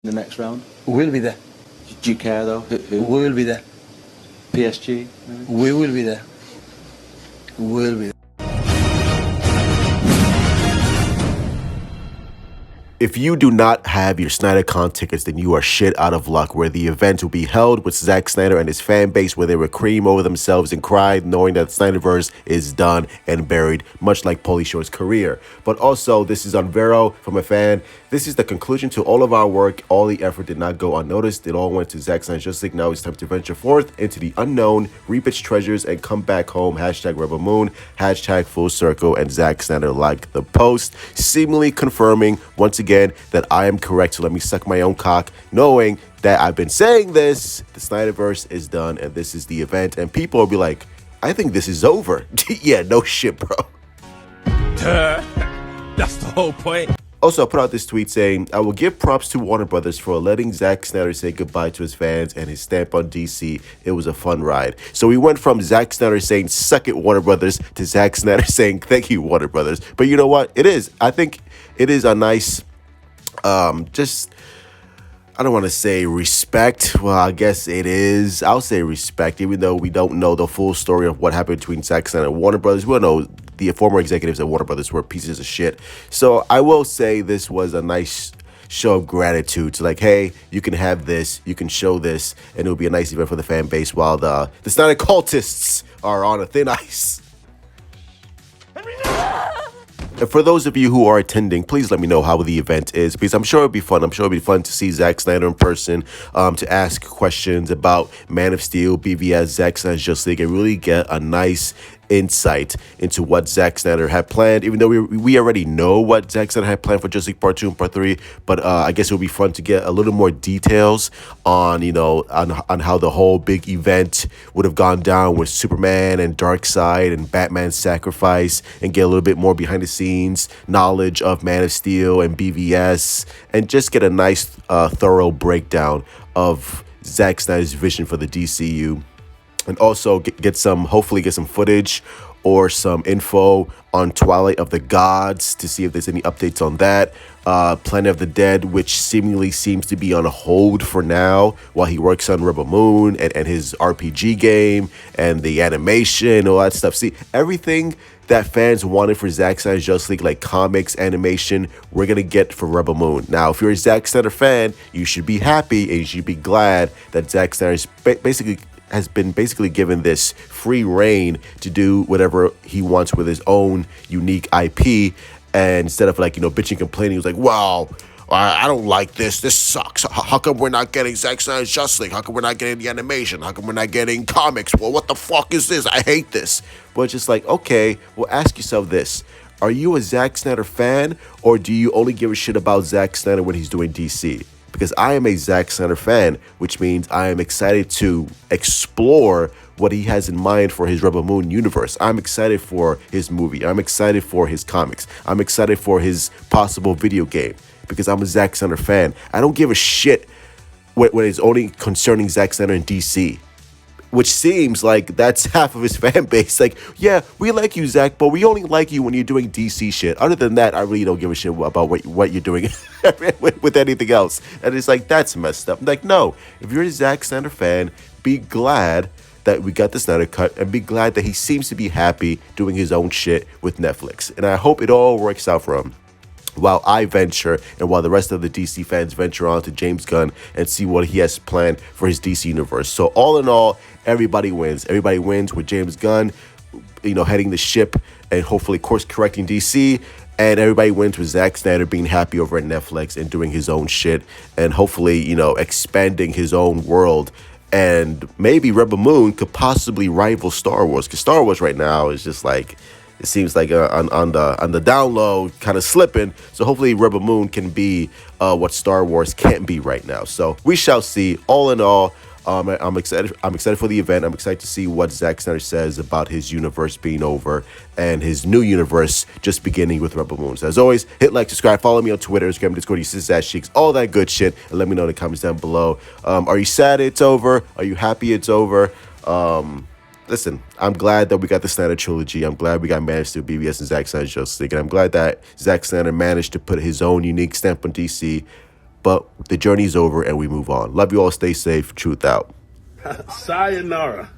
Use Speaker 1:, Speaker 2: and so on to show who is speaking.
Speaker 1: the next round?
Speaker 2: We'll be there.
Speaker 1: Do you care though? Who?
Speaker 2: We will be there.
Speaker 1: PSG? Maybe?
Speaker 2: We will be there. We'll be there.
Speaker 3: If you do not have your Snyder-Con tickets, then you are shit out of luck, where the event will be held with Zack Snyder and his fan base, where they will cream over themselves and cry knowing that Snyderverse is done and buried, much like Pauly Shore's career. But also, this is on Vero from a fan. This is the conclusion to all of our work. All the effort did not go unnoticed. It all went to Zack Snyder's Justice League. Now it's time to venture forth into the unknown, reap its treasures, and come back home. Hashtag Rebel Moon, hashtag Full Circle, and Zack Snyder liked the post, seemingly confirming once again that I am correct. So let me suck my own cock, knowing that I've been saying this. The Snyderverse is done, and this is the event. And people will be like, I think this is over. Yeah, no shit, bro.
Speaker 4: That's the whole point.
Speaker 3: Also, I put out this tweet saying, I will give props to Warner Brothers for letting Zack Snyder say goodbye to his fans and his stamp on DC. It was a fun ride. So we went from Zack Snyder saying, suck it, Warner Brothers, to Zack Snyder saying, thank you, Warner Brothers. But you know what? It is. I think it is a nice, I don't want to say respect. Well, I guess it is. I'll say respect, even though we don't know the full story of what happened between Zack Snyder and Warner Brothers. We don't know the former executives at Warner Brothers were pieces of shit. So I will say this was a nice show of gratitude to like, hey, you can have this, you can show this, and it'll be a nice event for the fan base while the Snyder cultists are on a thin ice. And for those of you who are attending, please let me know how the event is, because I'm sure it'll be fun. I'm sure it'll be fun to see Zack Snyder in person, to ask questions about Man of Steel, BVS, Zack Snyder's Justice League, and really get a nice insight into what Zack Snyder had planned, even though we already know what Zack Snyder had planned for Justice League Part 2 and Part 3, but I guess it would be fun to get a little more details on, on how the whole big event would have gone down with Superman and Darkseid and Batman's sacrifice, and get a little bit more behind the scenes knowledge of Man of Steel and BVS, and just get a nice thorough breakdown of Zack Snyder's vision for the DCU. And also hopefully get some footage or some info on Twilight of the Gods to see if there's any updates on that. Planet of the Dead, which seemingly seems to be on hold for now while he works on Rebel Moon and his RPG game and the animation, all that stuff. See, everything that fans wanted for Zack Snyder's Justice League, like comics, animation, we're going to get for Rebel Moon. Now, if you're a Zack Snyder fan, you should be happy and you should be glad that Zack Snyder has been basically given this free reign to do whatever he wants with his own unique IP. And instead of bitching, complaining, he was like, wow, I don't like this. This sucks. How come we're not getting Zack Snyder's Justice League? How come we're not getting the animation? How come we're not getting comics? Well, what the fuck is this? I hate this. But it's just like, okay, well, ask yourself this. Are you a Zack Snyder fan, or do you only give a shit about Zack Snyder when he's doing DC? Because I am a Zack Snyder fan, which means I am excited to explore what he has in mind for his Rebel Moon universe. I'm excited for his movie. I'm excited for his comics. I'm excited for his possible video game, because I'm a Zack Snyder fan. I don't give a shit when it's only concerning Zack Snyder and DC, which seems like that's half of his fan base. Like, yeah, we like you, Zack, but we only like you when you're doing DC shit. Other than that, I really don't give a shit about what you're doing with anything else. And it's like, that's messed up. Like, no, if you're a Zack Snyder fan, be glad that we got the Snyder Cut, and be glad that he seems to be happy doing his own shit with Netflix. And I hope it all works out for him, while I venture and while the rest of the DC fans venture on to James Gunn and see what he has planned for his DC universe. So all in all, everybody wins. Everybody wins with James Gunn, heading the ship and hopefully course correcting DC. And everybody wins with Zack Snyder being happy over at Netflix and doing his own shit and hopefully, expanding his own world. And maybe Rebel Moon could possibly rival Star Wars, because Star Wars right now is just like, it seems like on the down low, kind of slipping. So hopefully Rebel Moon can be what Star Wars can't be right now. So we shall see. All in all, I'm excited. I'm excited for the event. I'm excited to see what Zack Snyder says about his universe being over and his new universe just beginning with Rebel Moon. So as always, hit like, subscribe, follow me on Twitter, Instagram, Discord, Cheeks, all that good shit, and let me know in the comments down below. Are you sad it's over? Are you happy it's over? Listen, I'm glad that we got the Snyder trilogy. I'm glad we got Man of Steel, BVS, and Zack Snyder's Justice League. And I'm glad that Zack Snyder managed to put his own unique stamp on DC. but the journey's over and we move on. Love you all. Stay safe. Truth out.
Speaker 4: Sayonara.